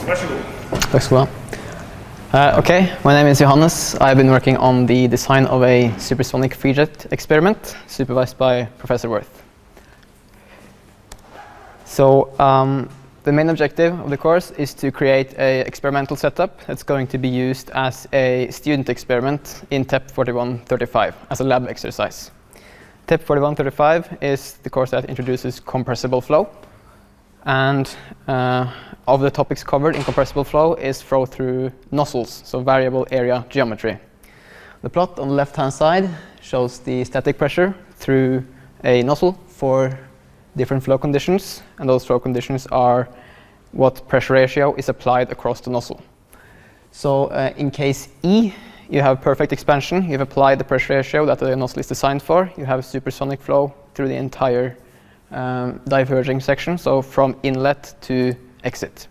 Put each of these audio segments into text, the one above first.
Vær så god. Takk skal du ha. Okay, my name is Johannes. I've been working on the design of a supersonic free jet experiment supervised by Professor Worth. So the main objective of the course is to create an experimental setup that's going to be used as a student experiment in TEP 4135 as a lab exercise. TEP 4135 is the course that introduces compressible flow, and of the topics covered in compressible flow is flow through nozzles, so variable area geometry. The plot on the left-hand side shows the static pressure through a nozzle for different flow conditions, and those flow conditions are what pressure ratio is applied across the nozzle. So in case E, you have perfect expansion. You've applied the pressure ratio that the nozzle is designed for. You have supersonic flow through the entire diverging section, so from inlet to exit.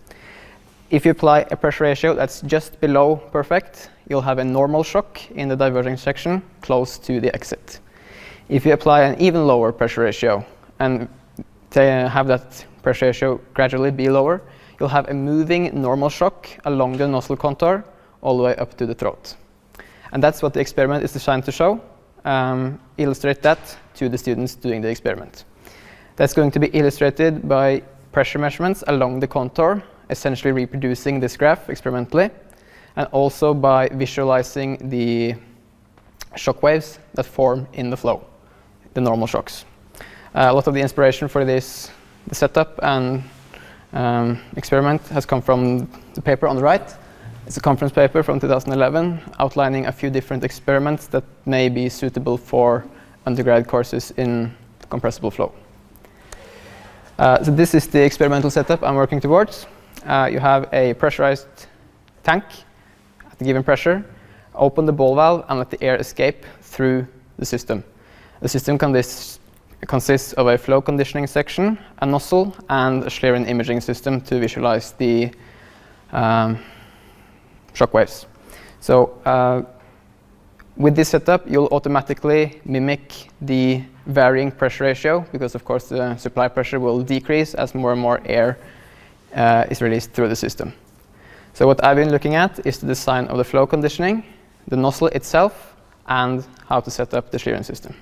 If you apply a pressure ratio that's just below perfect, you'll have a normal shock in the diverging section close to the exit. If you apply an even lower pressure ratio and have that pressure ratio gradually be lower, you'll have a moving normal shock along the nozzle contour all the way up to the throat. And that's what the experiment is designed to show. Illustrate that to the students doing the experiment. That's going to be illustrated by pressure measurements along the contour, essentially reproducing this graph experimentally, and also by visualizing the shock waves that form in the flow, the normal shocks. A lot of the inspiration for the setup and experiment has come from the paper on the right. It's a conference paper from 2011 outlining a few different experiments that may be suitable for undergrad courses in compressible flow. So this is the experimental setup I'm working towards. You have a pressurized tank at a given pressure. Open the ball valve and let the air escape through the system. The system consists of a flow conditioning section, a nozzle, and a Schlieren imaging system to visualize the shock waves. So with this setup, you'll automatically mimic the varying pressure ratio, because of course the supply pressure will decrease as more and more air is released through the system. So what I've been looking at is the design of the flow conditioning, the nozzle itself, and how to set up the Schlieren system.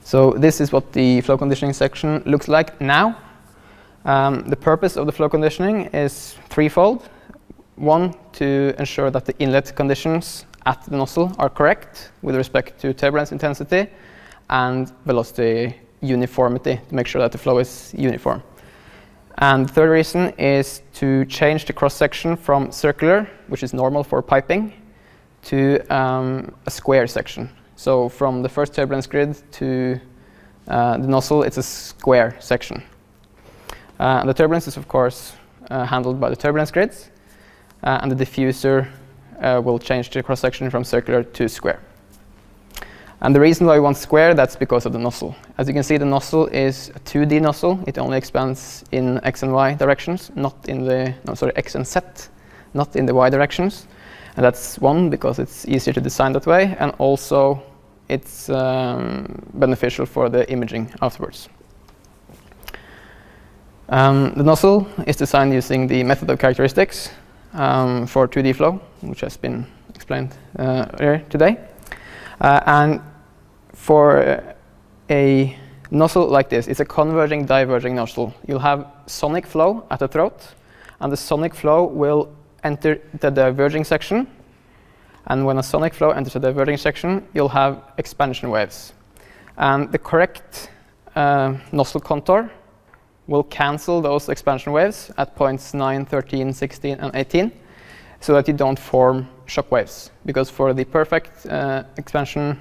So this is what the flow conditioning section looks like now. The purpose of the flow conditioning is threefold. One, to ensure that the inlet conditions at the nozzle are correct with respect to turbulence intensity and velocity uniformity, to make sure that the flow is uniform. And the third reason is to change the cross-section from circular, which is normal for piping, to a square section. So from the first turbulence grid to the nozzle, it's a square section. The turbulence is, of course, handled by the turbulence grids, and the diffuser will change the cross-section from circular to square. And the reason why we want square, that's because of the nozzle. As you can see, the nozzle is a 2D nozzle. It only expands in x and y directions, not in the, x and z, not in the y directions. And that's one, because it's easier to design that way, and also it's beneficial for the imaging afterwards. The nozzle is designed using the method of characteristics for 2D flow, which has been explained earlier today. And for a nozzle like this, it's a converging diverging nozzle. You'll have sonic flow at the throat, and the sonic flow will enter the diverging section. And when a sonic flow enters the diverging section, you'll have expansion waves. And the correct nozzle contour will cancel those expansion waves at points 9, 13, 16, and 18, so that you don't form shock waves. Because for the perfect expansion,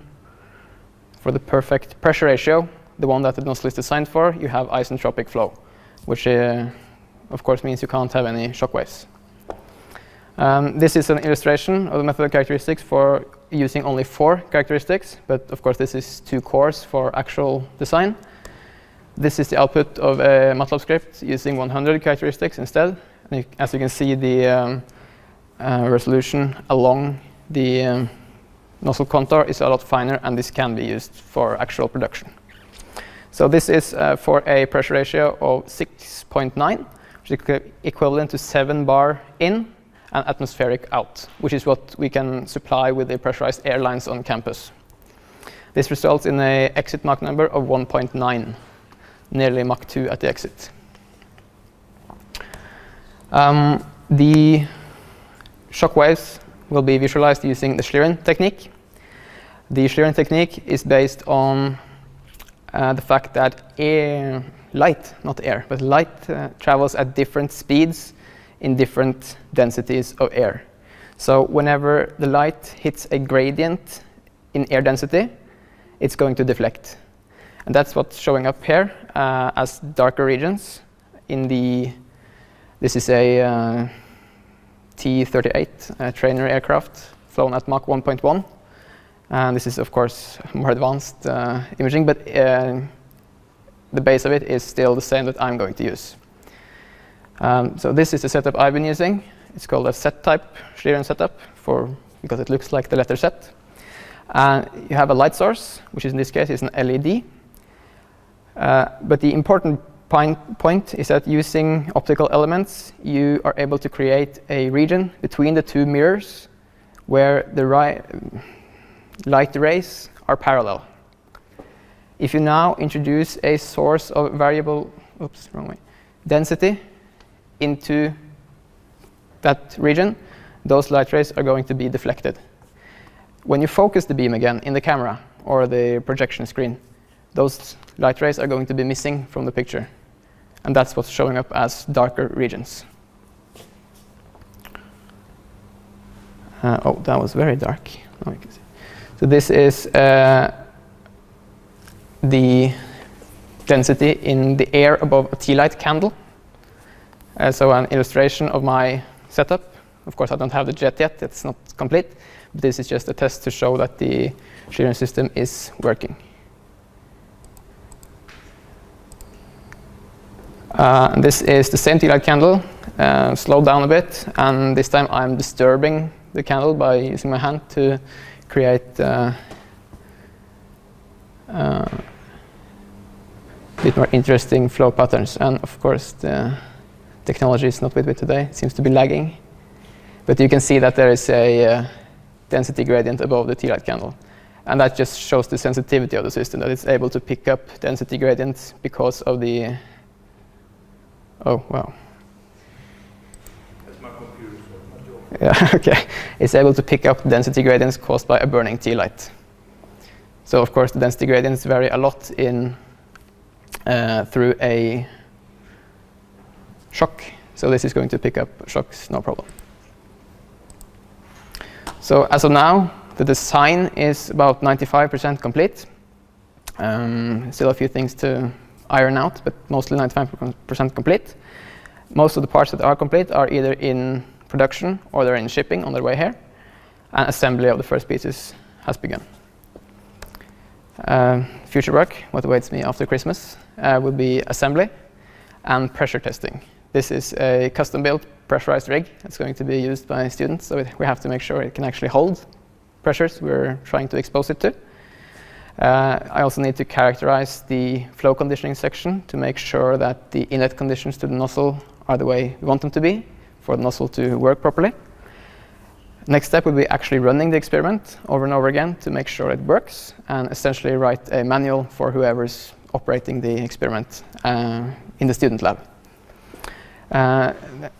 for the perfect pressure ratio, the one that the nozzle is designed for, you have isentropic flow, which of course means you can't have any shock waves. This is an illustration of the method of characteristics for using only 4 characteristics, but of course this is too coarse for actual design. This is the output of a MATLAB script using 100 characteristics instead. And as you can see, the resolution along the nozzle contour is a lot finer, and this can be used for actual production. So this is for a pressure ratio of 6.9, which is equivalent to 7 bar in and atmospheric out, which is what we can supply with the pressurized airlines on campus. This results in an exit Mach number of 1.9, nearly Mach 2 at the exit. The shock waves will be visualized using the Schlieren technique. The Schlieren technique is based on the fact that light travels at different speeds in different densities of air. So whenever the light hits a gradient in air density, it's going to deflect. And that's what's showing up here as darker regions. This is a T-38 trainer aircraft flown at Mach 1.1. And this is, of course, more advanced imaging, but the base of it is still the same that I'm going to use. So this is the setup I've been using. It's called a set-type Schlieren setup because it looks like the letter Z. You have a light source, which in this case is an LED. But the important point is that using optical elements, you are able to create a region between the two mirrors where the light rays are parallel. If you now introduce a source of variable density into that region, those light rays are going to be deflected. When you focus the beam again in the camera or the projection screen, those light rays are going to be missing from the picture. And that's what's showing up as darker regions. Oh, that was very dark. Oh, you can see. So this is the density in the air above a tea light candle. So an illustration of my setup. Of course, I don't have the jet yet. It's not complete. But this is just a test to show that the Schlieren system is working. This is the same tea light candle, slowed down a bit, and this time I'm disturbing the candle by using my hand to create a bit more interesting flow patterns. And of course, the technology is not with me today. It seems to be lagging. But you can see that there is a density gradient above the tea light candle. And that just shows the sensitivity of the system, that it's able to pick up density gradients because of the... Oh, wow. That's my computer, so yeah, okay. It's able to pick up density gradients caused by a burning tea light. So, of course, the density gradients vary a lot through a shock. So this is going to pick up shocks, no problem. So as of now, the design is about 95% complete. Still a few things to iron out, but mostly 95% complete. Most of the parts that are complete are either in production or they're in shipping on their way here. And assembly of the first pieces has begun. Future work, what awaits me after Christmas, will be assembly and pressure testing. This is a custom-built pressurized rig that's going to be used by students, so we have to make sure it can actually hold pressures we're trying to expose it to. I also need to characterize the flow conditioning section to make sure that the inlet conditions to the nozzle are the way we want them to be for the nozzle to work properly. Next step will be actually running the experiment over and over again to make sure it works, and essentially write a manual for whoever's operating the experiment in the student lab.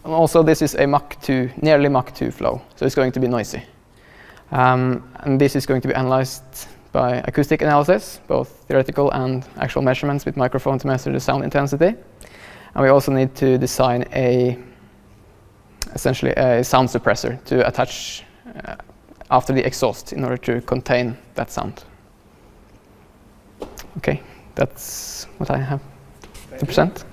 Also, this is a Mach 2, nearly Mach 2 flow, so it's going to be noisy. And this is going to be analyzed by acoustic analysis, both theoretical and actual measurements with microphone to measure the sound intensity. And we also need to design essentially a sound suppressor to attach after the exhaust in order to contain that sound. Okay, that's what I have to present.